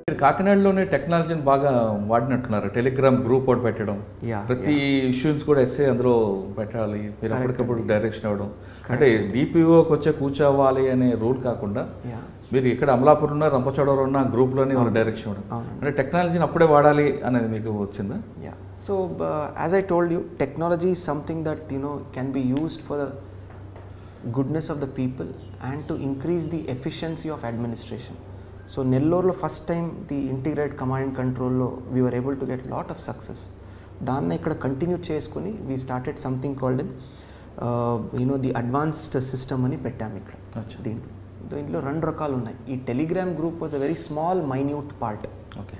మీరు కాకినాడలోనే టెక్నాలజీని బాగా వాడినట్టున్నారు. టెలిగ్రామ్ గ్రూప్ ఒకటి పెట్టడం, ప్రతి ఇష్యూస్ కూడా ఎస్ఏ అందులో పెట్టాలి, మీరు అప్పటికప్పుడు డైరెక్షన్ ఇవ్వడం. అంటే డిపిఓకి వచ్చే కూర్చోవాలి అనే రూల్ కాకుండా మీరు ఇక్కడ అమలాపురం ఉన్న రంపచోడవరం ఉన్న గ్రూప్లోనే వాళ్ళు డైరెక్షన్ ఇవ్వడం, అంటే టెక్నాలజీని అప్పుడే వాడాలి అనేది మీకు వచ్చిందా? So as I told you, technology is something that can be used for the goodness of the people and to increase the efficiency of administration. So Nellore first time the integrated command and control lo we were able to get lot of success. Danna ikkada continue cheskoni we started something called the advanced system ani pettam ikkada. దీంట్లో రెండు రకాలు ఉన్నాయి. ఈ Telegram group was a very small minute part. Okay,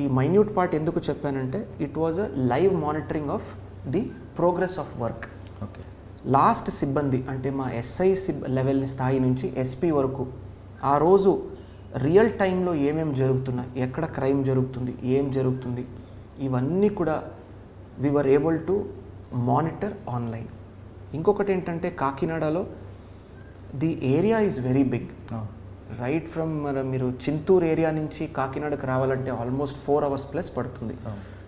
ఈ minute part ఎందుకు చెప్పానంటే it was a live monitoring of the progress of work. Okay, last సిబ్బంది అంటే మా ఎస్ఐ లెవెల్ స్థాయి నుంచి ఎస్పీ వరకు ఆ రోజు రియల్ టైంలో ఏమేమి జరుగుతున్నాయి, ఎక్కడ క్రైమ్ జరుగుతుంది, ఏం జరుగుతుంది, ఇవన్నీ కూడా we were able to monitor online. ఇంకొకటి ఏంటంటే కాకినాడలో the area is very big. Right from మీరు చింతూరు ఏరియా నుంచి కాకినాడకు రావాలంటే ఆల్మోస్ట్ 4 hours ప్లస్ పడుతుంది.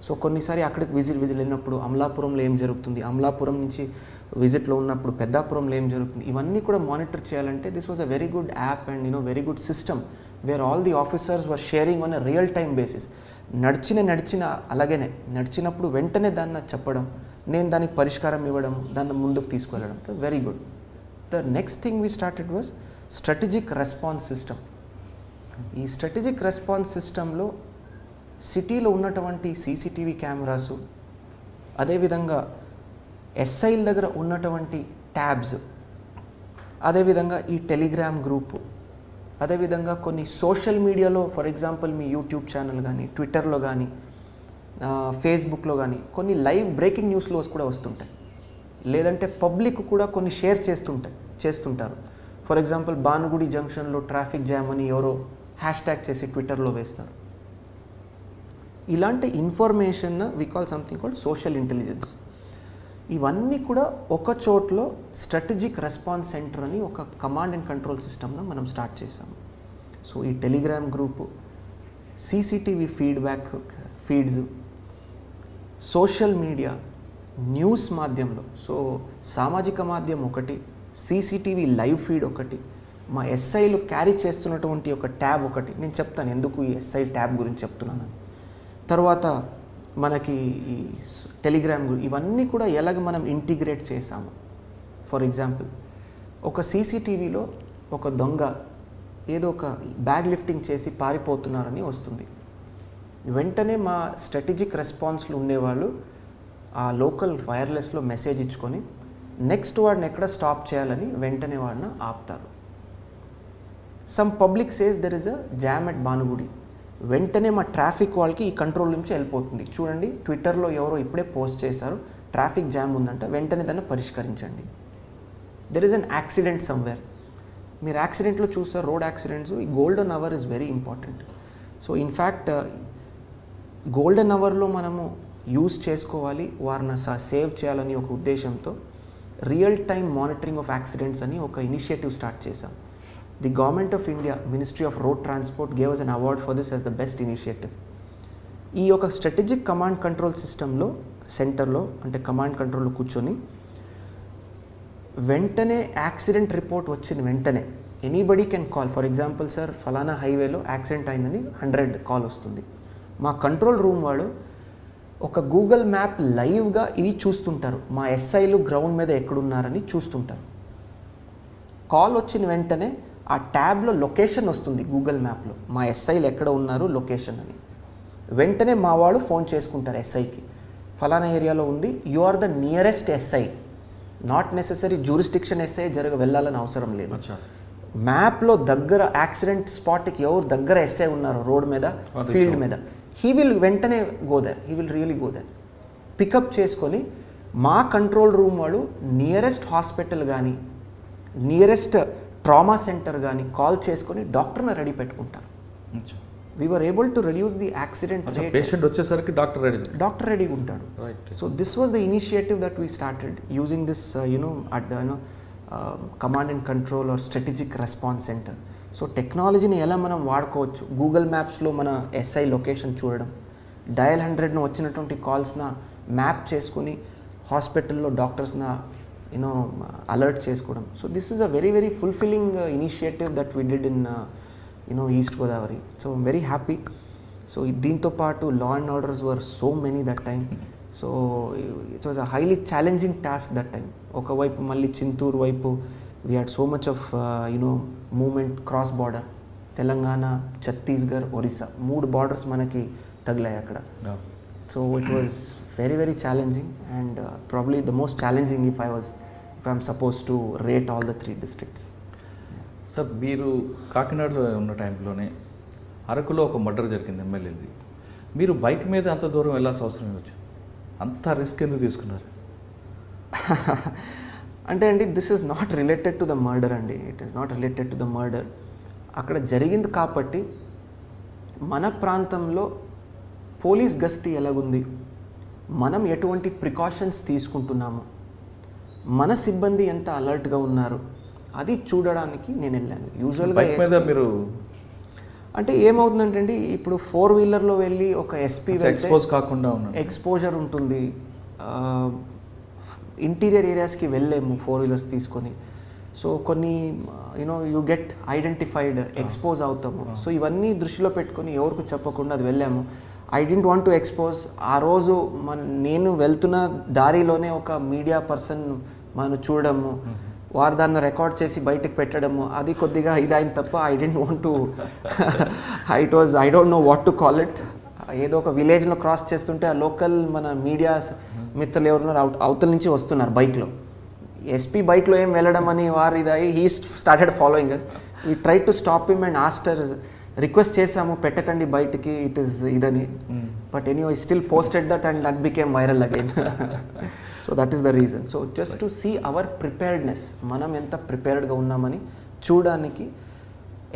సో కొన్నిసారి అక్కడికి విజిట్ వెళ్ళినప్పుడు అమలాపురంలో ఏం జరుగుతుంది, అమలాపురం నుంచి విజిట్లో ఉన్నప్పుడు పెద్దాపురంలో ఏం జరుగుతుంది, ఇవన్నీ కూడా మానిటర్ చేయాలంటే this was a very good app and very good system wear all the officers were sharing on a real time basis. నడిచిన అలాగనే నడిచినప్పుడు వెంటనే దాన్ని చెప్పడం, నేను దానికి పరిష్కారం ఇవ్వడం, దాన్ని ముందుకు తీసుకెళ్ళడం. Very good. The next thing we started was strategic response system. ఈ strategic response systemలో సిటీలో ఉన్నటువంటి సీసీటీవీ కెమెరాసు, అదేవిధంగా ఎస్ఐల దగ్గర ఉన్నటువంటి ట్యాబ్స్, అదేవిధంగా ఈ టెలిగ్రామ్ గ్రూపు, అదేవిధంగా కొన్ని సోషల్ మీడియాలో for example me YouTube channel కానీ, ట్విట్టర్లో కానీ, ఫేస్బుక్లో కానీ కొన్ని లైవ్ బ్రేకింగ్ న్యూస్లో కూడా వస్తుంటాయి. లేదంటే పబ్లిక్ కూడా కొన్ని షేర్ చేస్తుంటారు. ఫర్ ఎగ్జాంపుల్ భానుగుడి జంక్షన్లో ట్రాఫిక్ జామ్ అని ఎవరో హ్యాష్ట్యాగ్ చేసి ట్విట్టర్లో వేస్తారు. ఇలాంటి information we call something called social intelligence. ఇవన్నీ కూడా ఒక చోట్లో స్ట్రాటజిక్ రెస్పాన్స్ సెంటర్ అని ఒక కమాండ్ అండ్ కంట్రోల్ సిస్టమ్ను మనం స్టార్ట్ చేసాము. సో ఈ Telegram group, CCTV feeds, social media, news మాధ్యమంలో, సో సామాజిక మాధ్యమం ఒకటి, సీసీటీవీ లైవ్ ఫీడ్ ఒకటి, మా ఎస్ఐలు క్యారీ చేస్తున్నటువంటి ఒక ట్యాబ్ ఒకటి. నేను చెప్తాను ఎందుకు ఈ ఎస్ఐ ట్యాబ్ గురించి చెప్తున్నాను. తర్వాత మనకి ఈ టెలిగ్రామ్ ఇవన్నీ కూడా ఎలాగ మనం ఇంటిగ్రేట్ చేసాము. ఫర్ ఎగ్జాంపుల్ ఒక సీసీటీవీలో ఒక దొంగ ఏదో ఒక బ్యాగ్ లిఫ్టింగ్ చేసి పారిపోతున్నారని వస్తుంది. వెంటనే మా స్ట్రాటజిక్ రెస్పాన్స్లు ఉండేవాళ్ళు ఆ లోకల్ వైర్లెస్లో మెసేజ్ ఇచ్చుకొని నెక్స్ట్ వాడిని ఎక్కడ స్టాప్ చేయాలని వెంటనే వాడిని ఆపుతారు. Some public says there is a jam at Bhanugudi, వెంటనే మా ట్రాఫిక్ వాళ్ళకి ఈ కంట్రోల్ నుంచి వెళ్ళిపోతుంది. చూడండి ట్విట్టర్లో ఎవరో ఇప్పుడే పోస్ట్ చేశారు, ట్రాఫిక్ జామ్ ఉందంట, వెంటనే దాన్ని పరిష్కరించండి. There is an accident somewhere, మీరు యాక్సిడెంట్లో చూస్తారు రోడ్ యాక్సిడెంట్స్, ఈ golden hour is very important. So in fact golden అవర్లో మనము యూజ్ చేసుకోవాలి, వారిని సేవ్ చేయాలని ఒక ఉద్దేశంతో real time monitoring of accidents అని ఒక ఇనిషియేటివ్ స్టార్ట్ చేశాం. The government of India ministry of road transport gave us an award for this as the best initiative. ఈ యొక్క స్ట్రాటజిక్ కమాండ్ కంట్రోల్ సిస్టంలో సెంటర్లో అంటే కమాండ్ కంట్రోల్లో కూర్చొని వెంటనే యాక్సిడెంట్ రిపోర్ట్ వచ్చిన వెంటనే anybody can call. For example sir ఫలానా హైవేలో యాక్సిడెంట్ అయిందని 100 కాల్ వస్తుంది. మా కంట్రోల్ రూమ్ వాడు ఒక గూగుల్ మ్యాప్ లైవ్గా ఇది చూస్తుంటారు, మా ఎస్ఐలు గ్రౌండ్ మీద ఎక్కడున్నారని చూస్తుంటారు. కాల్ వచ్చిన వెంటనే ఆ ట్యాబ్లో లొకేషన్ వస్తుంది, గూగుల్ మ్యాప్లో మా ఎస్ఐలు ఎక్కడ ఉన్నారు లొకేషన్ అని. వెంటనే మా వాళ్ళు ఫోన్ చేసుకుంటారు ఎస్ఐకి, ఫలానా ఏరియాలో ఉంది, you are the nearest SI, not necessary jurisdiction SI వెళ్ళాలని అవసరం లేదు. మ్యాప్లో దగ్గర యాక్సిడెంట్ స్పాట్కి ఎవరు దగ్గర ఎస్ఐ ఉన్నారు రోడ్ మీద, ఫీల్డ్ మీద, he will వెంటనే go there, he will really go there. Pick up చేసుకొని మా కంట్రోల్ రూమ్ వాడు నియరెస్ట్ హాస్పిటల్ కానీ నియరెస్ట్ ట్రామా సెంటర్ కానీ కాల్ చేసుకొని డాక్టర్ని రెడీ పెట్టుకుంటారు. we were able to reduce the accident rate. Patient వచ్చేసరికి డాక్టర్ రెడీ ఉంటాడు. So this was the initiative that we started using this command and control or strategic response center. So టెక్నాలజీని ఎలా మనం వాడుకోవచ్చు, Google మ్యాప్స్లో మన SI location చూడడం, dial 100ను వచ్చినటువంటి కాల్స్న map చేసుకుని హాస్పిటల్లో డాక్టర్స్న అలర్ట్ చేసుకోవడం. So this is a very very fulfilling initiative that we did in east Godavari. So I'm very happy. So దీంతో పాటు law and orders were so many that time. So it was a highly challenging task that time. ఒకవైపు మళ్ళీ చింతూరు వైపు we had so much of movement cross border, Telangana, Chhattisgarh, Orissa 3 borders మనకి తగిలాయి అక్కడ. So it was very very challenging and probably the most challenging if I'm supposed to rate all the 3 districts. Sir మీరు కాకినాడలో ఉన్న టైంలోనే అరకులో ఒక మర్డర్ జరిగింది ఎమ్మెల్యేది. మీరు బైక్ మీద అంత దూరం వెళ్ళాల్సిన అవసరం వచ్చింది, అంత రిస్క్ ఎందుకు తీసుకున్నారు? అంటే అండి this is not related to the murder అండి, it is not related to the murder. అక్కడ జరిగింది కాబట్టి మన ప్రాంతంలో పోలీస్ గస్తీ ఎలాగుంది, మనం ఎటువంటి ప్రికాషన్స్ తీసుకుంటున్నాము, మన సిబ్బంది ఎంత అలర్ట్గా ఉన్నారు, అది చూడడానికి నేను వెళ్ళాను. యూజువల్గా మీరు అంటే ఏమవుతుందంటే అండి, ఇప్పుడు 4-వీలర్లో వెళ్ళి ఒక ఎస్పీ ఎక్స్పోజ్ కాకుండా ఎక్స్పోజర్ ఉంటుంది, ఇంటీరియర్ ఏరియాస్కి వెళ్ళలేము 4-వీలర్స్ తీసుకొని. సో కొన్ని యూ గెట్ ఐడెంటిఫైడ్, ఎక్స్పోజ్ అవుతాము. సో ఇవన్నీ దృష్టిలో పెట్టుకొని ఎవరికి చెప్పకుండా అది వెళ్ళాము. I don't want to expose. ఆ రోజు నేను వెళ్తున్న దారిలోనే ఒక మీడియా పర్సన్ మనం చూడడము, వారు దాన్ని రికార్డ్ చేసి బయటకు పెట్టడము, అది కొద్దిగా ఇదైంది తప్ప I don't want to I don't know what to call it. ఏదో ఒక విలేజ్లో క్రాస్ చేస్తుంటే ఆ లోకల్ మన మీడియా మిత్రులు ఎవరున్నారు అవతల నుంచి వస్తున్నారు బైక్లో, ఎస్పీ బైక్లో ఏం వెళ్ళడం అని వారు ఇదై he started following us. We try to stop him and asked her, request చేసాము పెట్టకండి బయటికి, ఇట్ ఈస్ ఇదని. But anyway still posted that and that became viral again. So that is the reason. So just to see our preparedness, మనం ఎంత ప్రిపేర్డ్గా ఉన్నామని చూడడానికి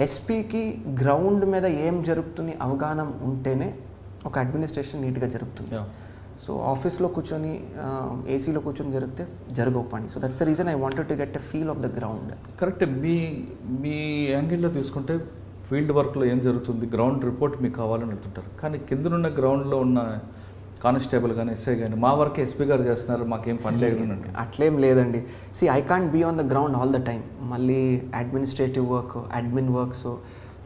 ఎస్పీకి ground మీద ఏం జరుగుతుంది అవగాహన ఉంటేనే ఒక అడ్మినిస్ట్రేషన్ నీట్గా జరుగుతుంది. సో ఆఫీస్లో కూర్చొని ఏసీలో కూర్చొని జరిగితే జరగవు పని. So that's the reason I wanted to get a feel of the ground. Correct. మీ యాంగిల్లో తీసుకుంటే ఫీల్డ్ వర్క్లో ఏం జరుగుతుంది, గ్రౌండ్ రిపోర్ట్ మీకు కావాలని అడుగుతుంటారు. కానీ కిందనున్న గ్రౌండ్లో ఉన్న కానిస్టేబుల్ కానీ ఎస్ఐ కానీ మా వర్క్ ఎస్పీ గారు చేస్తున్నారు, మాకేం పని లేదు. అట్లేం లేదండి. See I can't be on the ground all the time. మళ్ళీ administrative work, admin works,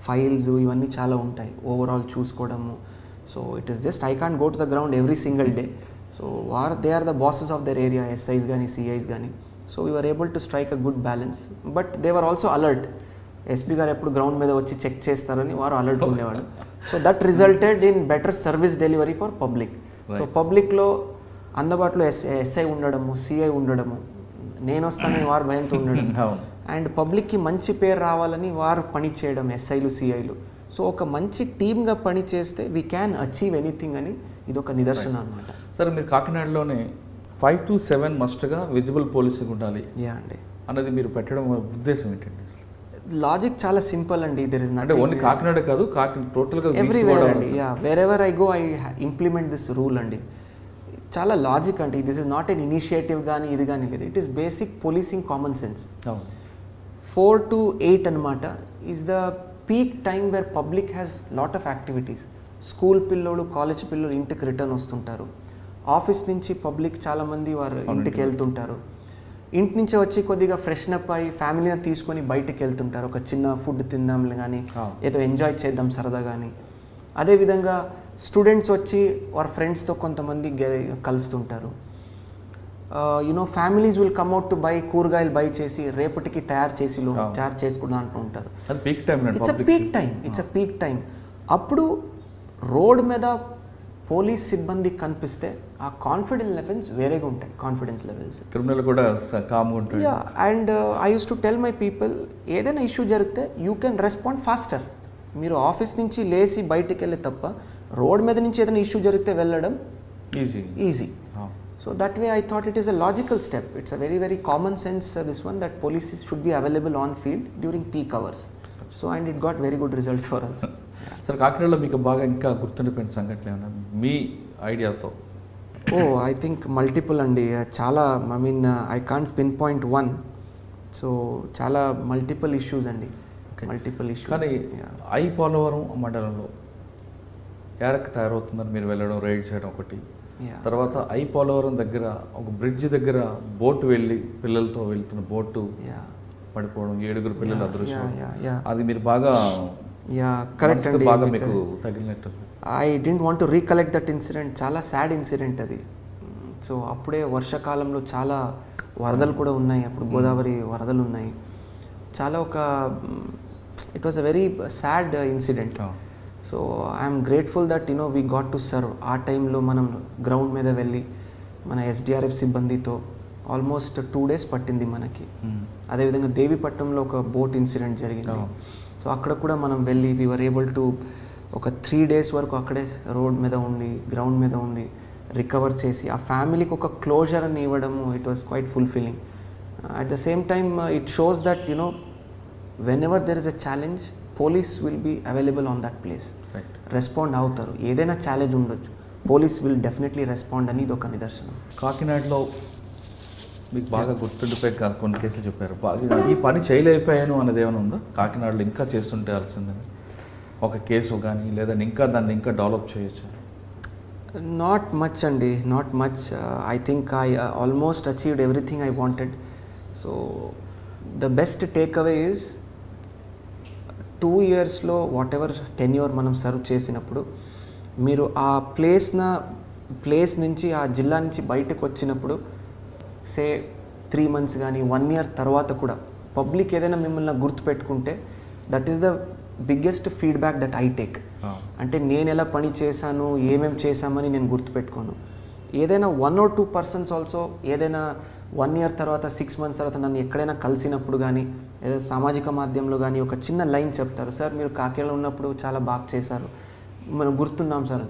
files ఇవన్నీ చాలా ఉంటాయి, ఓవరాల్ చూసుకోవడము. So it is just I can't go to the ground every single day. So they are the bosses of their area, SIs కానీ CIs కానీ. So we are able to strike a good balance. But they were also alert. SP గారు ఎప్పుడు ground మీద వచ్చి check చేస్తారని వారు alert ఉండేవాడు. So that resulted in better service delivery for public. So పబ్లిక్లో అందుబాటులో ఎస్ఐ ఉండడము, సిఐ ఉండడము, నేను వస్తానని వారు భయంతో ఉండడం, అండ్ పబ్లిక్కి మంచి పేరు రావాలని వారు పని చేయడం, ఎస్ఐలు సిఐలు. సో ఒక మంచి టీమ్గా పని చేస్తే వీ క్యాన్ అచీవ్ ఎనీథింగ్ అని ఇది ఒక నిదర్శనం అనమాట. సరే, మీరు కాకినాడలోనే 5 to 7 మస్ట్గా విజిబుల్ పోలీసింగ్ ఉండాలి అండి అన్నది మీరు పెట్టడం ఉద్దేశం ఏంటండి? లాజిక్ చాలా సింపుల్ అండి. There is nothing, only Kakinada కాదు, టోటల్గా ఎవ్రీవేర్ అండి. Wherever I go I implement this rule అండి. చాలా లాజిక్ అండి. This is not an initiative కానీ ఇది కానీ లేదు. It is basic policing common sense. 4 to 8 అనమాట is the peak time where public has lot of activities. School పిల్లోడు, college పిల్లోడు ఇంటికి రిటర్న్ వస్తుంటారు. ఆఫీస్ నుంచి పబ్లిక్ చాలామంది వారు ఇంటికి వెళ్తుంటారు. ఇంటి నుంచి వచ్చి కొద్దిగా ఫ్రెషన్ అప్ అయ్యి ఫ్యామిలీని తీసుకొని బయటకు వెళ్తుంటారు, ఒక చిన్న ఫుడ్ తిందాం కానీ ఏదో ఎంజాయ్ చేద్దాం సరదా కానీ. అదేవిధంగా స్టూడెంట్స్ వచ్చి వారి ఫ్రెండ్స్తో కొంతమంది కలుస్తుంటారు. Families will come out to buy, కూరగాయలు బై చేసి రేపటికి తయారు చేసుకుంటా అంటూ ఉంటారు. It's a peak time. అప్పుడు రోడ్ మీద పోలీస్ సిబ్బంది కనిపిస్తే ఆ కాన్ఫిడెన్స్ లెవెల్స్ వేరేగా ఉంటాయి. క్రిమినల్ కూడా కామ్గా ఉంటాయి. And I use to tell my people, ఏదైనా ఇష్యూ జరిగితే యూ కెన్ రెస్పాండ్ ఫాస్టర్. మీరు ఆఫీస్ నుంచి లేచి బయటికి వెళ్ళే తప్ప రోడ్ మీద నుంచి ఏదైనా ఇష్యూ జరిగితే వెళ్ళడం easy. So that way I thought it is a logical step. It's a very very common sense this one, that police should be available on field during peak hours. So and it got very good results for us. Sir, కాకినాడలో మీకు బాగా ఇంకా గుర్తుండిపోయిన సంఘటన ఏమన్నా మీ ఐడియాతో? I think multiple అండి. చాలా, I can't pinpoint one. So చాలా మల్టిపుల్ ఇష్యూస్ అండి. Multiple issues. కానీ ఐ పోలవరం మండలంలో ఏరక్ తయారవుతుందని మీరు వెళ్ళడం, రైడ్ చేయడం ఒకటి. తర్వాత ఐ పోలవరం దగ్గర ఒక బ్రిడ్జ్ దగ్గర బోటు వెళ్ళి పిల్లలతో వెళ్తున్న బోటు పడిపోవడం, 7 పిల్లలు అదృశ్యం. అది మీరు బాగా కరెక్ట్ అండి, బాగా మీకు తగిలినట్టు. I don't want to recollect that incident. చాలా సాడ్ ఇన్సిడెంట్ అది. సో అప్పుడే వర్షాకాలంలో చాలా వరదలు కూడా ఉన్నాయి, అప్పుడు గోదావరి వరదలు ఉన్నాయి. చాలా it was a very sad incident. So I'm grateful that we got to serve. ఆ టైంలో మనం గ్రౌండ్ మీద వెళ్ళి మన ఎస్డిఆర్ఎఫ్ సిబ్బందితో ఆల్మోస్ట్ 2 days పట్టింది మనకి. అదేవిధంగా దేవీపట్నంలో ఒక బోట్ ఇన్సిడెంట్ జరిగింది. సో అక్కడ కూడా మనం వెళ్ళి వీ వర్ ఏబుల్ టు ఒక 3 days వరకు అక్కడే రోడ్ మీద ఉండి, గ్రౌండ్ మీద ఉండి రికవర్ చేసి ఆ ఫ్యామిలీకి ఒక క్లోజర్ అని ఇవ్వడము, it was quite fulfilling. At the same time it shows that whenever there is a challenge, police will be available on that place. Respond అవుతారు. ఏదైనా ఛాలెంజ్ ఉండొచ్చు, పోలీస్ విల్ డెఫినెట్లీ రెస్పాండ్ అని ఇది ఒక నిదర్శనం. కాకినాడలో మీకు బాగా గుర్తుండిపోయి కొన్ని కేసులు చెప్పారు, బాగా ఈ పని చేయలేకపోయాను అన్నది ఏమైనా ఉందా? కాకినాడలో ఇంకా చేస్తుంటే అలసిందని ఒక కేసు కానీ, లేదా ఇంకా దాన్ని ఇంకా డెవలప్ చేయొచ్చు? నాట్ మచ్ అండి, not much. I think I almost achieved everything I wanted. So the best take away is 2 yearsలో వాట్ ఎవర్ టెన్యూర్ మనం సర్వ్ చేసినప్పుడు, మీరు ఆ ప్లేస్ నుంచి, ఆ జిల్లా నుంచి బయటకు వచ్చినప్పుడు, సే 3 months కానీ 1 year తర్వాత కూడా పబ్లిక్ ఏదైనా మిమ్మల్ని గుర్తుపెట్టుకుంటే, that is the biggest feedback that I take. అంటే నేను ఎలా పని చేశాను, ఏమేమి చేశామని నేను గుర్తుపెట్టుకోను. ఏదైనా 1 or 2 persons ఆల్సో ఏదైనా 1 year తర్వాత 6 months తర్వాత నన్ను ఎక్కడైనా కలిసినప్పుడు కానీ, ఏదో సామాజిక మాధ్యమంలో కానీ ఒక చిన్న లైన్ చెప్తారు, సార్ మీరు కాకినాడలో ఉన్నప్పుడు చాలా బాగా చేశారు, మనం గుర్తున్నాం sir.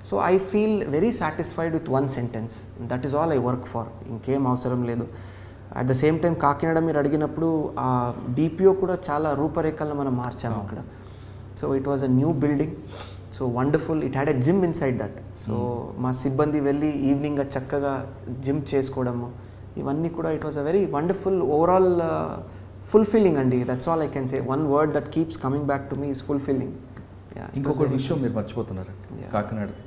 So I feel very satisfied with 1 sentence. That is all I work for. ఇంకేం అవసరం లేదు. At the same time Kakinada మీరు అడిగినప్పుడు ఆ డిపిఓ కూడా చాలా రూపరేఖలను మనం మార్చాము అక్కడ. So it was a new building, so wonderful. It had a gym inside that. So మా సిబ్బంది వెళ్ళి ఈవినింగ్ చక్కగా జిమ్ చేసుకోవడము, ఇవన్నీ కూడా it was a very wonderful overall fulfilling అండి. That's all I can say. One word that keeps coming back to me is fulfilling. ఇంకొక విషయం మీరు మర్చిపోతున్నారు కాకినాడది.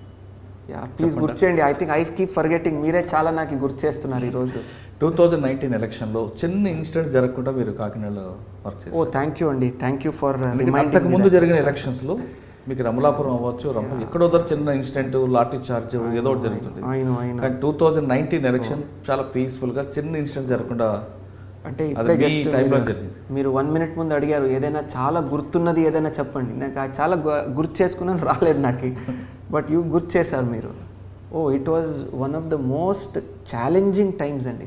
ప్లీజ్ గుర్తు చేయండి. I think I keep forgetting. మీరే చాలా నాకు గుర్తు చేస్తున్నారు ఈరోజు. 2019 ఎలక్షన్లో చిన్న ఇన్సిడెంట్ జరగకుండా మీరు కాకినాడలో వర్క్ చేశారు. ఓ థ్యాంక్ యూ అండి, థ్యాంక్ యూ ఫర్ అంతకు ముందు జరిగిన ఎలక్షన్స్లో మీకు రమలాపురం అవ్వచ్చు, ఎక్కడో చిన్న ఇన్సిడెంట్, లాఠీ చార్జ్ ఏదో ఒకటి జరుగుతుంది. కానీ 2019 ఎలక్షన్ చాలా పీస్ఫుల్గా చిన్న ఇన్సిడెంట్ జరగకుండా, అంటే ఇప్పుడే జస్ట్ మీరు 1 minute ముందు అడిగారు ఏదైనా చాలా గుర్తున్నది ఏదైనా చెప్పండి. నాకు చాలా గుర్తు చేసుకున్నాను, రాలేదు నాకు. బట్ యూ గుర్తు చేశారు మీరు. Oh it was one of the most challenging times అండి.